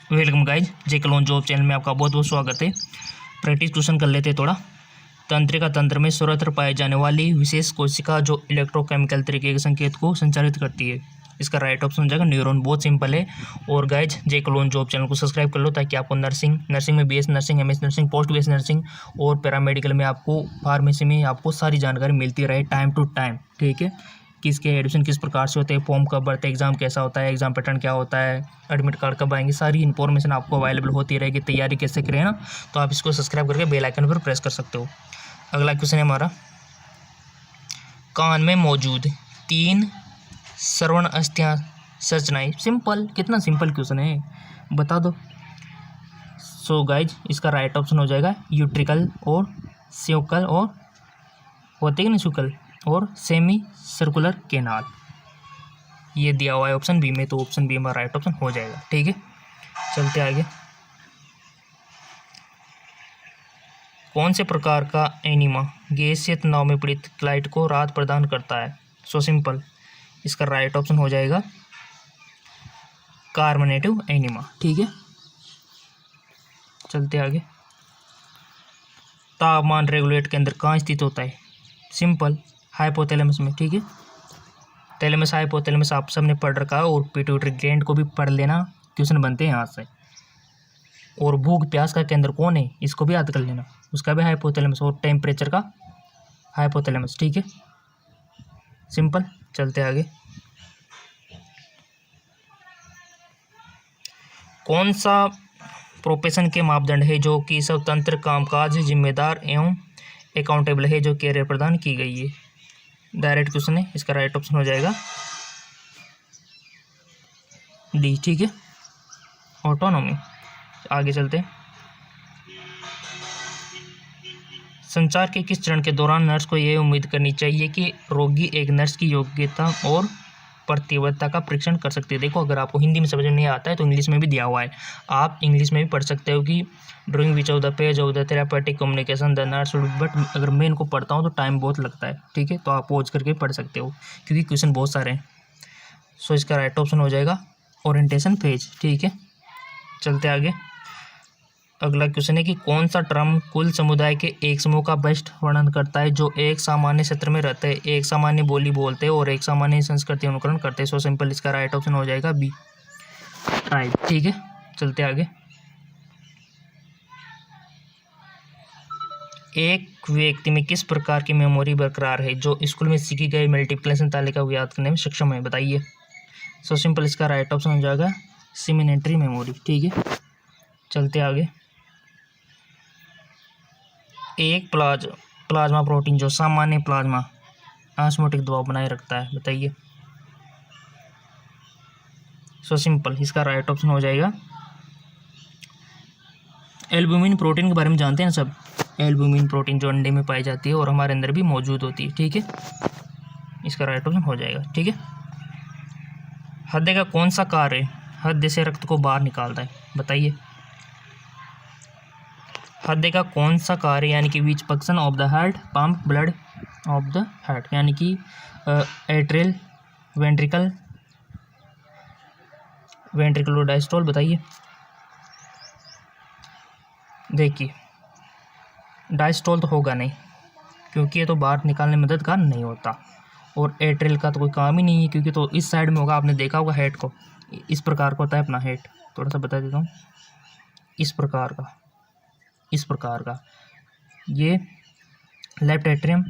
Welcome guys, JK Lone job channel में आपका बहुत बहुत स्वागत है। प्रैक्टिस क्वेश्चन कर लेते हैं थोड़ा। तंत्रिका तंत्र में सर्वत्र पाई जाने वाली विशेष कोशिका जो इलेक्ट्रोकेमिकल तरीके के संकेत को संचारित करती है, इसका राइट ऑप्शन हो जाएगा न्यूरॉन। बहुत सिंपल है। और guys, JK Lone job channel को सब्सक्राइब कर लो ताकि आपको नर्सिंग में BS nursing, MS nursing, post BS nursing और पैरामेडिकल में आपको फार्मेसी में आपको सारी जानकारी मिलती रहे टाइम टू टाइम। ठीक है, किसके एडमिशन किस प्रकार से होते हैं, फॉर्म कब भरते हैं, एग्जाम कैसा होता है, एग्जाम पैटर्न क्या होता है, एडमिट कार्ड कब आएंगे, सारी इन्फॉर्मेशन आपको अवेलेबल होती रहेगी। तैयारी कैसे करें ना, तो आप इसको सब्सक्राइब करके बेल आइकन पर प्रेस कर सकते हो। अगला क्वेश्चन है हमारा, कान में मौजूद 3 श्रवण अस्थियां संरचनाएं। सिंपल, कितना सिंपल क्वेश्चन है, बता दो। सो गाइज, इसका राइट ऑप्शन हो जाएगा यूट्रिकल और स्यूकल और होते कि नहीं शुक्ल और सेमी सर्कुलर केनाल। ये दिया हुआ है ऑप्शन बी में, तो ऑप्शन बी हमारा राइट ऑप्शन हो जाएगा। ठीक है, चलते आगे। कौन से प्रकार का एनिमा गैसीय तनाव में पीड़ित क्लाइंट को राहत प्रदान करता है? सो सिंपल, इसका राइट ऑप्शन हो जाएगा कार्बोनेटिव एनिमा। ठीक है, चलते आगे। तापमान रेगुलेट के अंदर कहाँ स्थित होता है? सिंपल, हाइपोथैलेमस में। ठीक है, थैलेमस हाइपोथैलेमस आप सबने पढ़ रखा है, और पिट्यूटरी ग्लैंड को भी पढ़ लेना, क्वेश्चन बनते हैं यहाँ से। और भूख प्यास का केंद्र कौन है, इसको भी याद कर लेना, उसका भी हाइपोथैलेमस, और टेम्परेचर का हाइपोथैलेमस। ठीक है, सिंपल, चलते आगे। कौन सा प्रोफेशन के मापदंड है जो कि स्वतंत्र कामकाज जिम्मेदार एवं अकाउंटेबल है, जो कैरियर प्रदान की गई है? डायरेक्ट क्वेश्चन है, इसका राइट ऑप्शन हो जाएगा डी। ठीक है, ऑटोनॉमी। आगे चलते हैं। संचार के किस चरण के दौरान नर्स को यह उम्मीद करनी चाहिए कि रोगी एक नर्स की योग्यता और प्रतिबद्धता का परीक्षण कर सकते हैं? देखो, अगर आपको हिंदी में समझ नहीं आता है तो इंग्लिश में भी दिया हुआ है, आप इंग्लिश में भी पढ़ सकते हो कि drawing which of the page of the therapeutic communication the nurse. But अगर मैं इनको पढ़ता हूँ तो टाइम बहुत लगता है। ठीक है, तो आप पॉज करके पढ़ सकते हो क्योंकि क्वेश्चन बहुत सारे हैं। सो इसका राइट ऑप्शन हो जाएगा ओरिएंटेशन फेज। ठीक है, चलते आगे। अगला क्वेश्चन है कि कौन सा टर्म कुल समुदाय के एक समूह का बेस्ट वर्णन करता है जो एक सामान्य क्षेत्र में रहते हैं, एक सामान्य बोली बोलते हैं और एक सामान्य संस्कृति अनुकरण करते हैं? सो सिंपल, इसका राइट ऑप्शन हो जाएगा बी, ट्राइब। ठीक है, चलते आगे। एक व्यक्ति में किस प्रकार की मेमोरी बरकरार है जो स्कूल में सीखी गई मल्टीप्लिकेशन तालिका को याद करने में सक्षम है? बताइए। सो सिंपल, इसका राइट ऑप्शन हो जाएगा सिमिनेटरी मेमोरी। ठीक है, चलते आगे। एक प्लाज्मा प्रोटीन जो सामान्य प्लाज्मा ऑस्मोटिक दबाव बनाए रखता है, बताइए। सो सिंपल, इसका राइट ऑप्शन हो जाएगा एल्बुमिन प्रोटीन के बारे में जानते हैं सब। एल्बुमिन प्रोटीन जो अंडे में पाई जाती है और हमारे अंदर भी मौजूद होती है। ठीक है, इसका राइट ऑप्शन हो जाएगा। ठीक है, हृदय का कौन सा कार्य हृदय से रक्त को बाहर निकालता है? बताइए। हृदय का कौन सा कार्य यानी कि which function of the heart pump blood of the heart, यानी कि एट्रियल, वेंट्रिकल और डायस्टोल? बताइए। देखिए, डायस्टोल तो होगा नहीं क्योंकि ये तो बाहर निकालने में मददगार नहीं होता, और एट्रियल का तो कोई काम ही नहीं है क्योंकि तो इस साइड में होगा। आपने देखा होगा हेड को, इस प्रकार का होता है अपना हेड, थोड़ा सा बता देता हूँ, इस प्रकार का ये left atrium,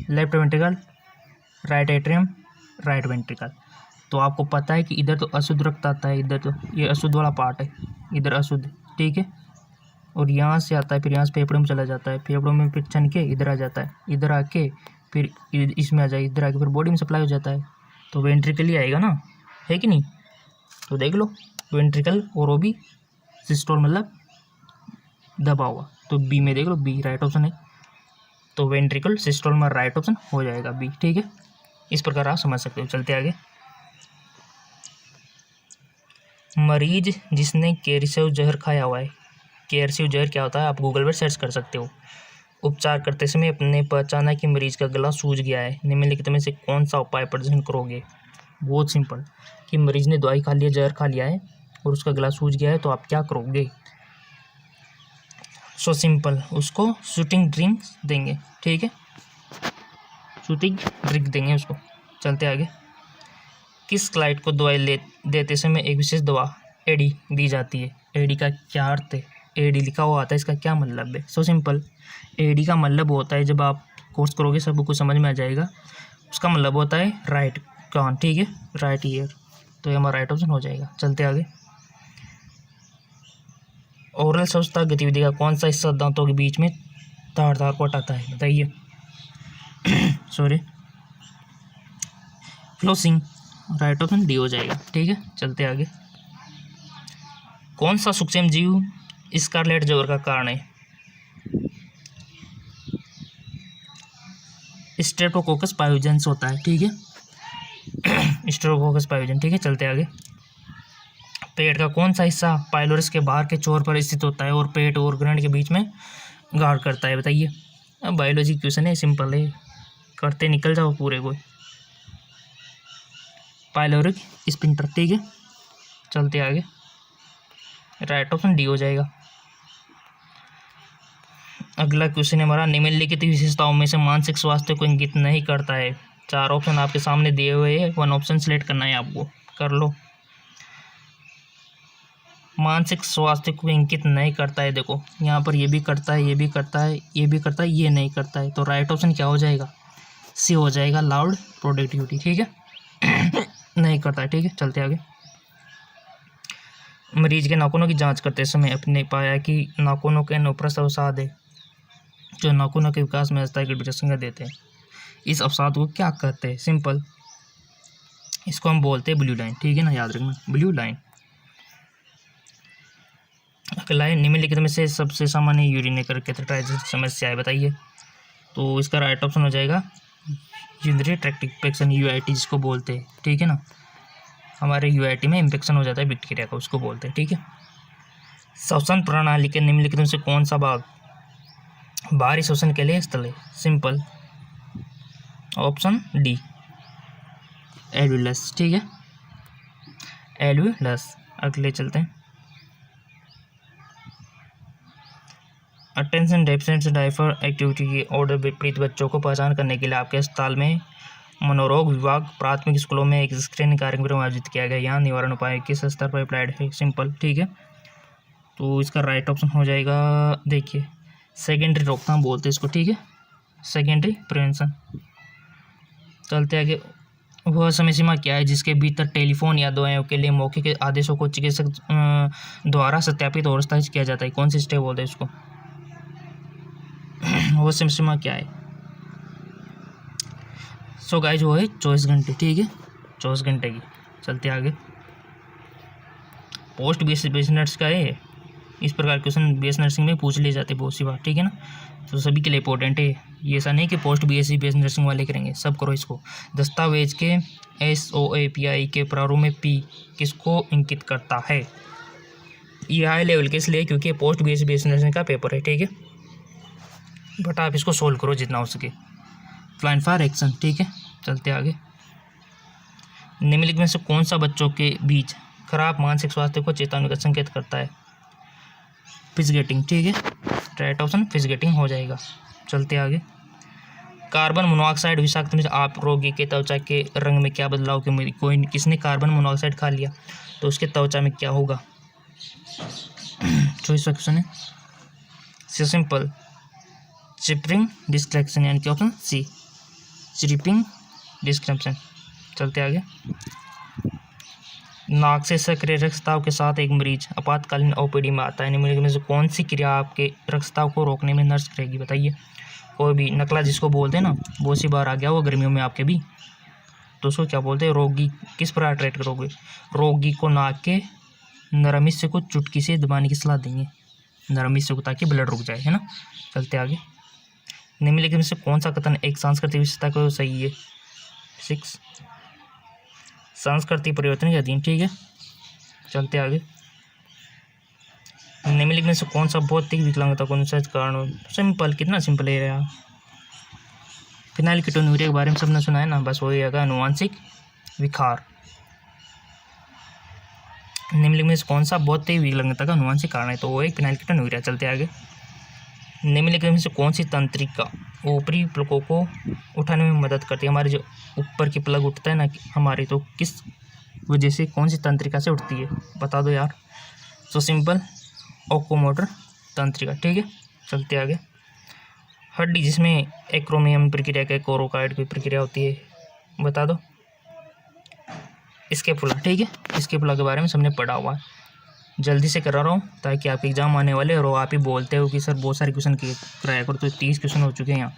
left ventricle, right atrium, right ventricle. तो आपको पता है कि इधर तो अशुद्ध रक्त आता है, इधर तो ये अशुद्ध वाला पार्ट है, इधर अशुद्ध। ठीक है, और यहाँ से आता है, फिर यहाँ से फेफड़ों में चला जाता है, फेफड़ों में फिर छन के इधर आ जाता है, इधर आके फिर इसमें आ जाए, इधर आके फिर बॉडी में सप्लाई हो जाता है। तो वेंट्रिकल ही आएगा ना, है कि नहीं? तो देख लो, वेंट्रिकल और वो भी सिस्टोल मतलब दबा हुआ, तो बी में देख लो, बी राइट ऑप्शन है। तो वेंट्रिकल सिस्टोल में राइट ऑप्शन हो जाएगा बी। ठीक है, इस प्रकार आप समझ सकते हो। चलते आगे। मरीज जिसने केरसिव जहर खाया हुआ है, केरसिव जहर क्या होता है आप गूगल पर सर्च कर सकते हो। उपचार करते समय अपने पहचाना कि मरीज का गला सूज गया है, निम्नलिखित में से कौन सा उपाय प्रदर्शन करोगे? बहुत सिंपल, कि मरीज ने दवाई खा लिया, जहर खा लिया है, और उसका गला सूज गया है तो आप क्या करोगे? सो सिंपल, उसको शूटिंग ड्रिंक देंगे, ठीक है, शूटिंग ड्रिंक देंगे उसको। चलते आगे। किस क्लाइंट को दवाई देते समय एक विशेष दवा एडी दी जाती है? एडी का क्या अर्थ है? एडी लिखा हुआ आता है, इसका क्या मतलब है? सो सिंपल, एडी का मतलब होता है, जब आप कोर्स करोगे सबको समझ में आ जाएगा, उसका मतलब होता है राइट कान, ठीक है, राइट ईयर। तो ये हमारा राइट ऑप्शन हो जाएगा। चलते आगे। ओरल स्वच्छता गतिविधि का कौन सा हिस्सा दांतों के बीच में तार को हटाता है? बताइए। सॉरी, फ्लोसिंग। राइट ऑप्शन डी हो जाएगा, ठीक है। चलते आगे। कौन सा सूक्ष्म जीव स्कारलेट ज्वर का कारण है? स्ट्रेप्टोकोकस पायोजेंस होता है, ठीक है, स्ट्रेप्टोकोकस पायोजेन, ठीक है। चलते आगे। पेट का कौन सा हिस्सा पाइलोरस के बाहर के छोर पर स्थित होता है और पेट और ग्रहण के बीच में गार्ड करता है? बताइए। अब बायोलॉजी क्वेश्चन है, सिंपल है, करते निकल जाओ पूरे को। पाइलोरिक स्पिंटर, ठीक है। चलते आगे। राइट ऑप्शन डी हो जाएगा। अगला क्वेश्चन है हमारा, निम्नलिखित विशेषताओं में से मानसिक स्वास्थ्य को इंगित नहीं करता है? 4 ऑप्शन आपके सामने दिए हुए हैं, 1 ऑप्शन सिलेक्ट करना है आपको, कर लो। मानसिक स्वास्थ्य को इंगित नहीं करता है, देखो यहाँ पर ये भी करता है, ये भी करता है, ये भी करता है, ये नहीं करता है, तो राइट ऑप्शन क्या हो जाएगा? सी हो जाएगा, लाउड प्रोडक्टिविटी, ठीक है। नहीं करता है, ठीक है। चलते आगे। मरीज के नाखूनों की जांच करते समय अपने पाया कि नाखूनों के अनुप्रस्थ अवसाद है जो नाखूनों के विकास में अस्थायी विसंगति देते हैं, इस अवसाद को क्या कहते हैं? सिंपल, इसको हम बोलते हैं ब्लू लाइन, ठीक है ना, याद रखना, ब्लू लाइन। अगला है, निम्नलिखित में से सबसे सामान्य यूरिनरी कैथेटराइटिस समस्या है? बताइए। तो इसका राइट ऑप्शन हो जाएगा यूरिनरी ट्रैक्ट इन्फेक्शन, यूआईटी जिसको बोलते हैं, ठीक है ना। हमारे यूआईटी में इन्फेक्शन हो जाता है बैक्टीरिया का, उसको बोलते हैं, ठीक है। श्वसन प्रणाली के निम्नलिखित में से कौन सा भाग बाहरी श्वसन के लिए स्थल है? सिंपल, ऑप्शन डी, एल्वियलस, ठीक है, एल्वियलस। अगले चलते हैं। अटेंशन डेफिशिएंसी हाइपर एक्टिविटी की ऑर्डर विपरीत बच्चों को पहचान करने के लिए आपके अस्पताल में मनोरोग विभाग प्राथमिक स्कूलों में एक स्क्रीनिंग कार्यक्रम आयोजित किया गया। यहाँ निवारण उपाय किस स्तर पर अप्लाइड है? सिंपल, ठीक है। तो इसका राइट ऑप्शन हो जाएगा, देखिए, सेकेंडरी रोकथाम बोलते हैं इसको, ठीक है, सेकेंडरी प्रिवेंशन। चलते आगे। वह समय सीमा क्या है जिसके भीतर टेलीफोन या दवाइयों के लिए मौखिक आदेशों को चिकित्सक द्वारा सत्यापित और दस्तावेज किया जाता है? कौन सी स्टेप बोलते हैं इसको? वो समय सीमा क्या है? सो गाइस, वो है 24 घंटे, ठीक है, 24 घंटे की। चलते आगे। पोस्ट बीएस नर्स का है, इस प्रकार क्वेश्चन बीएस नर्सिंग में पूछ लिए जाते हैं बहुत सी बार, ठीक है ना, तो सभी के लिए इंपॉर्टेंट है ये। ऐसा नहीं कि पोस्ट बीएस नर्सिंग वाले करेंगे, सब करो इसको। दस्तावेज के SOAPI के प्रारूप में P किसको इंकित करता है? ये हाई लेवल के इसलिए क्योंकि पोस्ट बीएस नर्सिंग का पेपर है, ठीक है, बट आप इसको सोल्व करो जितना हो सके। प्लान फॉर एक्शन, ठीक है। चलते आगे। निम्नलिखित में से कौन सा बच्चों के बीच खराब मानसिक स्वास्थ्य को चेतावनी का संकेत करता है? फिजगेटिंग, ठीक है, राइट ऑप्शन फिजगेटिंग हो जाएगा। चलते आगे। कार्बन मोनोऑक्साइड विषाक्त में आप रोगी के त्वचा के रंग में क्या बदलाव की कोई किसने कार्बन मोनोऑक्साइड खा लिया तो उसके त्वचा में क्या होगा? चॉइस ऑप्शन है सिंपल, चिपरिंग डिस्क्रिप्शन, यानी कि ऑप्शन सी, चिपिंग डिस्क्रिप्शन। चलते आगे। नाक से सक्रिय रक्तस्राव के साथ एक मरीज आपातकालीन OPD में आता है, निम्नलिखित में से कौन सी क्रिया आपके रक्तस्राव को रोकने में नर्स करेगी? बताइए। कोई भी नकला जिसको बोलते हैं ना, बहुत सी बार आ गया वो गर्मियों में आपके भी, तो उसको क्या बोलते हैं? रोगी किस प्रकार ट्रीट करोगे? रोगी को नाक के नरम हिस्से को चुटकी से दबाने की सलाह देंगे, नरम हिस्से को, ताकि ब्लड रुक जाए, है ना। चलते आगे। निम्नलिखित में से कौन सा कथन एक सांस्कृतिक विशेषता को सही है? 6, सांस्कृतिक परिवर्तन के अधीन, ठीक है। चलते आगे। निम्नलिखित में से कौन सा भौतिक विकलांगता को निश्चित कारण हो? सिंपल, कितना सिंपल है यार। फिनाइलकेटोन्यूरिया के बारे में सबने सुना है ना, बस वही है, अनुवांशिक विकार। निम्नलिखित में से कौन सा बहुत ही विकलांगता का अनुवांशिक कारण है? तो वो एक फिनाइलकेटोन्यूरिया। चलते आगे। निम्नलिखित में से कौन सी तंत्रिका ऊपरी प्लगों को उठाने में मदद करती है? हमारे जो ऊपर की प्लग उठता है ना हमारी, तो किस वजह से, कौन सी तंत्रिका से उठती है? बता दो यार। तो सिंपल ओकोमोटर तंत्रिका। ठीक है, चलते आगे। हड्डी जिसमें एक्रोमियम प्रक्रिया का कोरोकाइड की प्रक्रिया होती है, बता दो। स्कैपुला। ठीक है, स्कैपुला के बारे में सबने पढ़ा हुआ है। जल्दी से करा रहा हूँ ताकि आपके एग्जाम आने वाले, और आप ही बोलते हो कि सर बहुत सारे क्वेश्चन कराया करो, तो 30 क्वेश्चन हो चुके हैं यहाँ।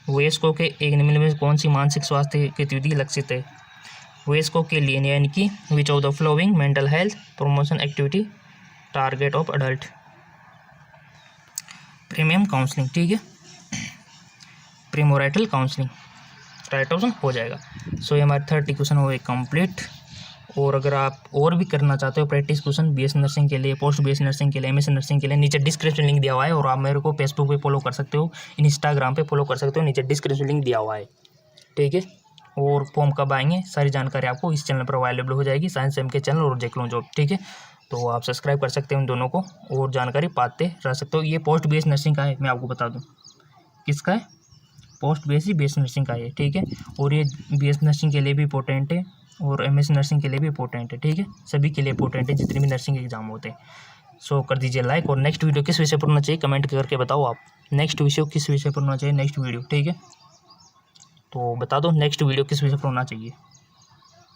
वयस्कों के एक निम्न में कौन सी मानसिक स्वास्थ्य गतिविधि लक्षित है? वयस्कों के लिए, यानी कि which of the flowing mental health promotion activity target of adult? Premium counselling. ठीक है, प्रीमोराइटल काउंसलिंग राइट ऑप्शन हो जाएगा। सो ये हमारे 30 क्वेश्चन हो गए कंप्लीट। और अगर आप और भी करना चाहते हो प्रैक्टिस क्वेश्चन बीएस नर्सिंग के लिए, पोस्ट बीएस नर्सिंग के लिए, एमएस नर्सिंग के लिए, नीचे डिस्क्रिप्शन लिंक दिया हुआ है। और आप मेरे को फेसबुक पे फॉलो कर सकते हो, इंस्टाग्राम पे फॉलो कर सकते हो, नीचे डिस्क्रिप्शन लिंक दिया हुआ है। ठीक है, और फॉर्म कब आएंगे सारी जानकारी आपको इस चैनल पर अवेलेबल हो जाएगी, साइंस एम के चैनल और जेक्लो जॉब। ठीक है, तो आप सब्सक्राइब कर सकते हो उन दोनों को और जानकारी पाते रह सकते हो। ये पोस्ट बीएस नर्सिंग का है, मैं आपको बता दूँ किसका है, पोस्ट बीएससी बीएस नर्सिंग का है। ठीक है, और ये बीएस नर्सिंग के लिए भी इंपॉर्टेंट है और एमएस नर्सिंग के लिए भी इंपॉर्टेंट है। ठीक है, सभी के लिए इंपॉर्टेंट है जितने भी नर्सिंग एग्जाम होते हैं। सो कर दीजिए लाइक, और नेक्स्ट वीडियो किस विषय पर होना चाहिए कमेंट करके बताओ आप। नेक्स्ट विषय किस विषय पर होना चाहिए नेक्स्ट वीडियो? ठीक है, तो बता दो नेक्स्ट वीडियो किस विषय पर होना चाहिए।